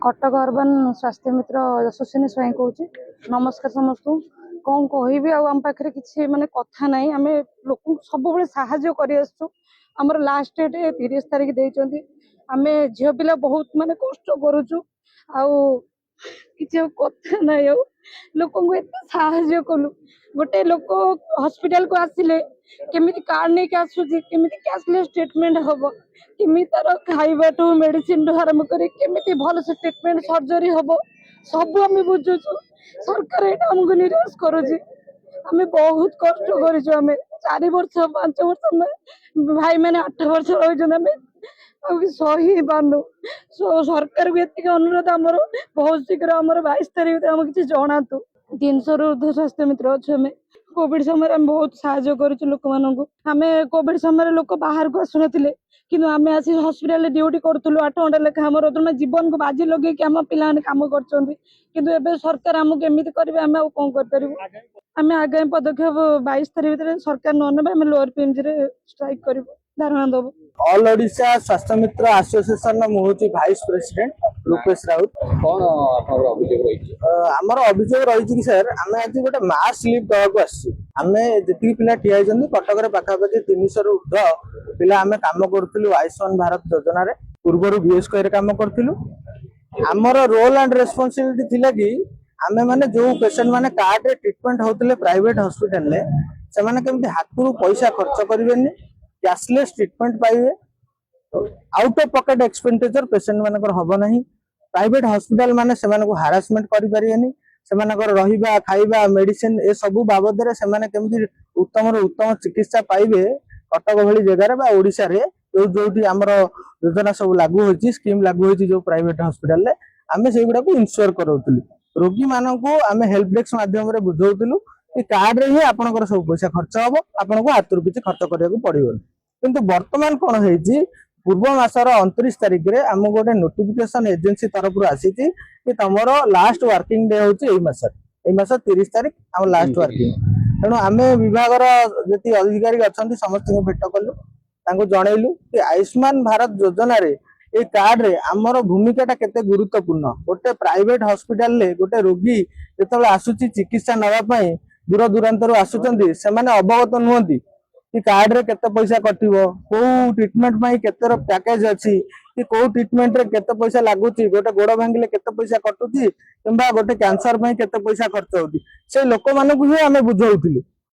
Cuttack urban स्वास्थ्य मित्र यशस्विनी स्वयं कहूँ। नमस्कार समस्त कौन कह आम पाखे किसी माने कथा ना आम लोक सब साहाଯ୍य कर लास्ट डेट 30 तारिख देते आम झील पिला बहुत माने कष्ट करुचु किसी कथा ना लोक साहाଯ୍य कलु गोटे लोक हॉस्पिटल को आसिले केमी कार्ड नहीं आसूची केमी कैशलेस ट्रीटमेंट हम केमी तार खाइबा ठू मेडिसिन ठू आरंभ कर भल से ट्रीटमेंट सर्जरी हम सब आम बुझुचु सरकार यहाँ आमको निराश करुच्ची आम बहुत कष्ट करें 4 वर्ष 5 वर्ष भाई मैंने 8 वर्ष रही सही पार्नु सरकार को ये अनुरोध आमर बहुत शीघ्र आम 22 तारीख आम किसी जनातु 300 रु ऊर्ध्व स्वास्थ्य मित्र अच्छे आम कोविड समय बहुत साहाଯ୍य करूँ लोक मानू आम कोविड समय लोक बाहर को आसुन कि आम आसी हॉस्पिटल ड्यूटी करूँ 8 घंटा लेखा आम जीवन को बाजी लगे आम पिला कम कर सरकार आमको एमती करेंगे आम कौन करूँ आम आगामी पदक्षेप 22 तारीख भर सरकार न ने आम लोअर पीएमजी स्ट्राइक करूँ धारणा दबू। ऑल ओडिशा स्वास्थ्य मित्र एसोसिएशन मुझे भाइस प्रेसिडेंट रूपेश राउत। कौन आमर अभियोग रही कि सर आम आज गोटे मास लिव दवाक आम जी पिला ठिया कटक पाखापाखि 300 रु ऊर्ध्व पिला आम कम करूँ आयुष्मान भारत योजना पूर्व बीएसके कम करूँ आमर रोल एंड रेस्पॉन्सिबिलिटी थिला कि आमे माने जो पेशेंट माने कार्ड रे ट्रीटमेंट होतले प्राइवेट हॉस्पिटल ले से माने केमती हाथरू पैसा खर्च करिवेनी कैशलेस ट्रीटमेंट पाइबे out of pocket expenditure patient मानकर हबो नहीं प्राइवेट हॉस्पिटल माने से माने को हरासमेंट करि परियेनी से मानकर रहिबा खाइबा मेडिसिन ए सब बाबद रे से माने केमती उत्तम रो उत्तम चिकित्सा पाइबे कटक भली जगह रे बा ओडिसा रे जोठी हमर योजना सब लागू होची स्कीम लागू होची जो प्राइवेट हॉस्पिटल ले आमे से गुडा को इंश्योर करौतली रोगी मानक आम हेल्प डेस्क माध्यम बुझाऊलु कि कार्ड रे ही आपनकर सब पैसा खर्च हम आपन को हाथ किसी खर्च करने को पड़ो किंतु वर्तमान कौन है पूर्व मासर 29 तारिख रे आम गोटे नोटिफिकेशन एजेंसी तरफ आसी कि तुम लास्ट वर्किंग डे हूँ मास 30 तारिख आम लास्ट वर्किंग तेणु आम विभाग जी अधिकारी अच्छा समस्त भेट कलु जनइलु कि आयुष्मान भारत योजना रे ए कार्ड रे आमर भूमिका केते गुरुत्वपूर्ण गोटे प्राइवेट हॉस्पिटल ले गोटे रोगी जो आसुची चिकित्सा नापी दूर दूरांतर आसुचंदी से माने अवगत नुहंती कि कार्ड रे केते पैसा कटिवो को ट्रीटमेंट पई केते पैकेज अछि कि को ट्रीटमेंट रे केते पैसा लागुची गोटे गोड़ भांगिले केते पैसा कटुची किंबा गोटे कैंसर पई केते पैसा खर्च होती से लोक मानकु ही आमे बुझाउथिलु